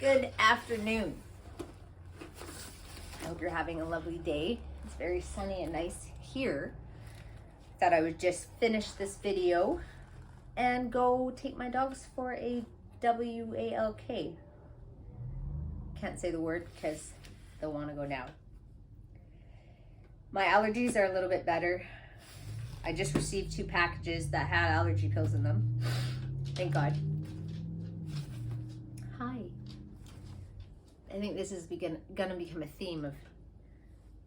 Good afternoon. I hope you're having a lovely day. It's very sunny and nice here. Thought I would just finish this video and go take my dogs for a WALK. Can't say the word because they'll want to go now. My allergies are a little bit better. I just received 2 packages that had allergy pills in them. Thank God. Hi. I think this is gonna become a theme of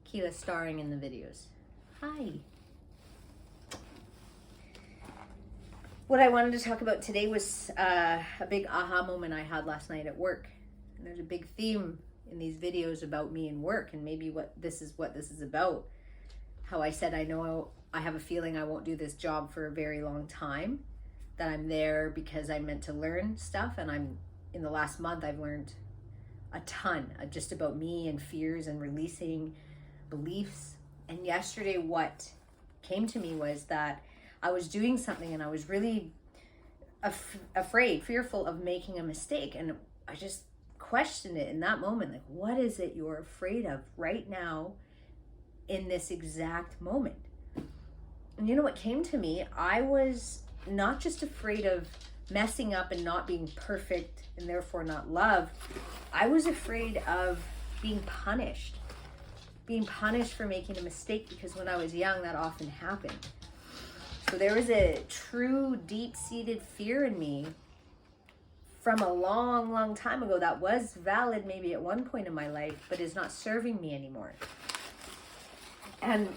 Keela starring in the videos. Hi. What I wanted to talk about today was a big aha moment I had last night at work. And there's a big theme in these videos about me and work, and maybe what this is about. How I said I have a feeling I won't do this job for a very long time, that I'm there because I'm meant to learn stuff, and in the last month I've learned a ton just about me and fears and releasing beliefs. And yesterday what came to me was that I was doing something and I was really fearful of making a mistake, and I just questioned it in that moment, like, what is it you're afraid of right now in this exact moment? And you know what came to me? I was not just afraid of messing up and not being perfect and therefore not loved. I was afraid of being punished for making a mistake, because when I was young that often happened. So there was a true deep-seated fear in me from a long time ago that was valid maybe at one point in my life, but is not serving me anymore. And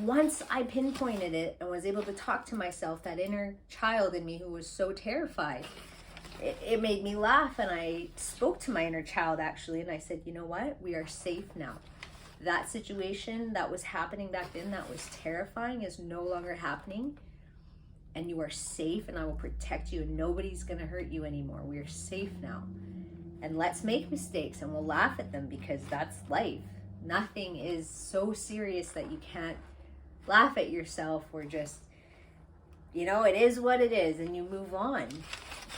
once I pinpointed it and was able to talk to myself, that inner child in me who was so terrified, it made me laugh. And I spoke to my inner child actually, and I said, you know what? We are safe now. That situation that was happening back then that was terrifying is no longer happening. And you are safe, and I will protect you, and nobody's going to hurt you anymore. We are safe now. And let's make mistakes, and we'll laugh at them, because that's life. Nothing is so serious that you can't laugh at yourself, or just, it is what it is, and you move on.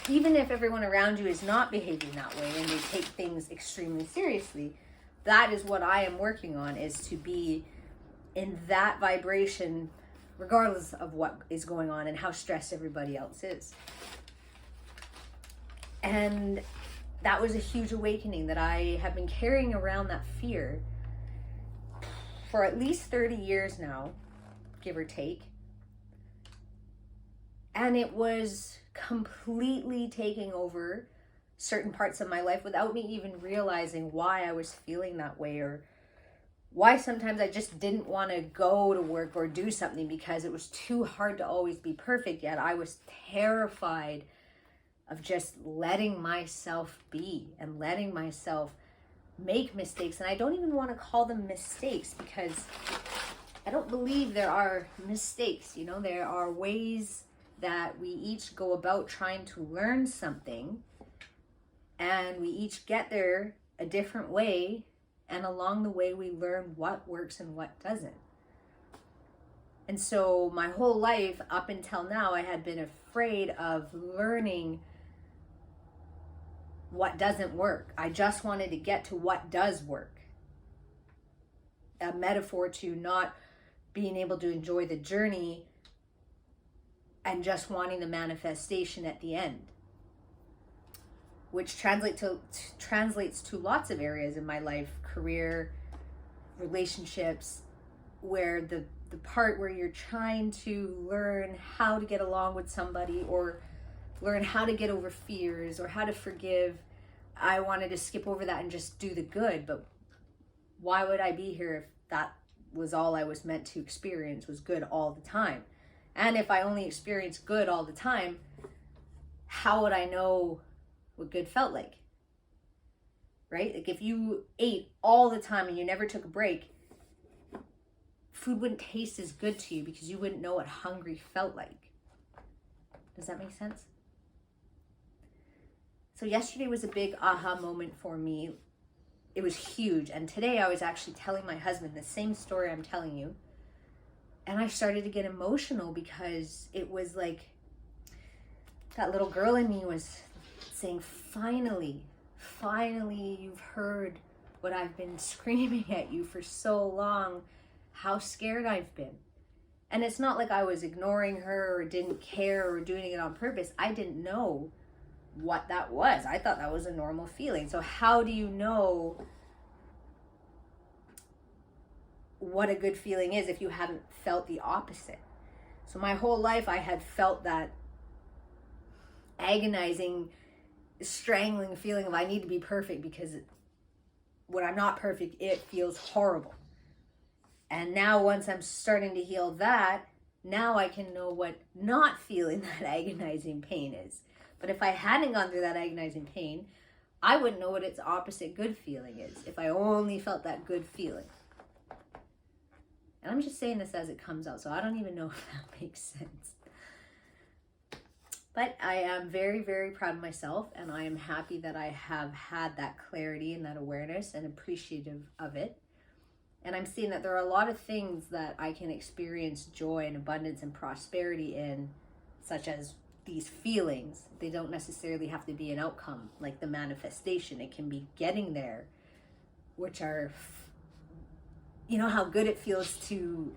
Even if everyone around you is not behaving that way and they take things extremely seriously, that is what I am working on, is to be in that vibration regardless of what is going on and how stressed everybody else is. And that was a huge awakening, that I have been carrying around that fear for at least 30 years now, give or take. And it was completely taking over certain parts of my life without me even realizing why I was feeling that way, or why sometimes I just didn't want to go to work or do something because it was too hard to always be perfect. Yet I was terrified of just letting myself be and letting myself make mistakes. And I don't even want to call them mistakes, because I don't believe there are mistakes. There are ways that we each go about trying to learn something, and we each get there a different way, and along the way we learn what works and what doesn't. And so my whole life up until now, I had been afraid of learning what doesn't work. I just wanted to get to what does work. A metaphor to not being able to enjoy the journey and just wanting the manifestation at the end, which translates to lots of areas in my life: career, relationships, where the part where you're trying to learn how to get along with somebody, or learn how to get over fears, or how to forgive. I wanted to skip over that and just do the good. But why would I be here if that was all I was meant to experience, was good all the time? And if I only experienced good all the time, how would I know what good felt like? Right? Like, if you ate all the time and you never took a break, food wouldn't taste as good to you, because you wouldn't know what hungry felt like. Does that make sense? So yesterday was a big aha moment for me. It was huge. And today I was actually telling my husband the same story I'm telling you. And I started to get emotional, because it was like that little girl in me was saying, finally, finally you've heard what I've been screaming at you for so long, how scared I've been. And it's not like I was ignoring her or didn't care or doing it on purpose. I didn't know what that was. I thought that was a normal feeling. So how do you know what a good feeling is if you haven't felt the opposite? So my whole life I had felt that agonizing, strangling feeling of I need to be perfect, because when I'm not perfect, it feels horrible. And now once I'm starting to heal that, now I can know what not feeling that agonizing pain is. But if I hadn't gone through that agonizing pain, I wouldn't know what its opposite good feeling is if I only felt that good feeling. And I'm just saying this as it comes out, so I don't even know if that makes sense. But I am very, very proud of myself, and I am happy that I have had that clarity and that awareness and appreciative of it. And I'm seeing that there are a lot of things that I can experience joy and abundance and prosperity in, such as these feelings. They don't necessarily have to be an outcome, like the manifestation. It can be getting there, which are, you know, how good it feels to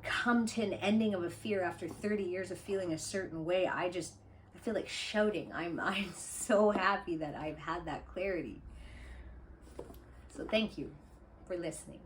come to an ending of a fear after 30 years of feeling a certain way. I feel like shouting. I'm so happy that I've had that clarity. So thank you for listening.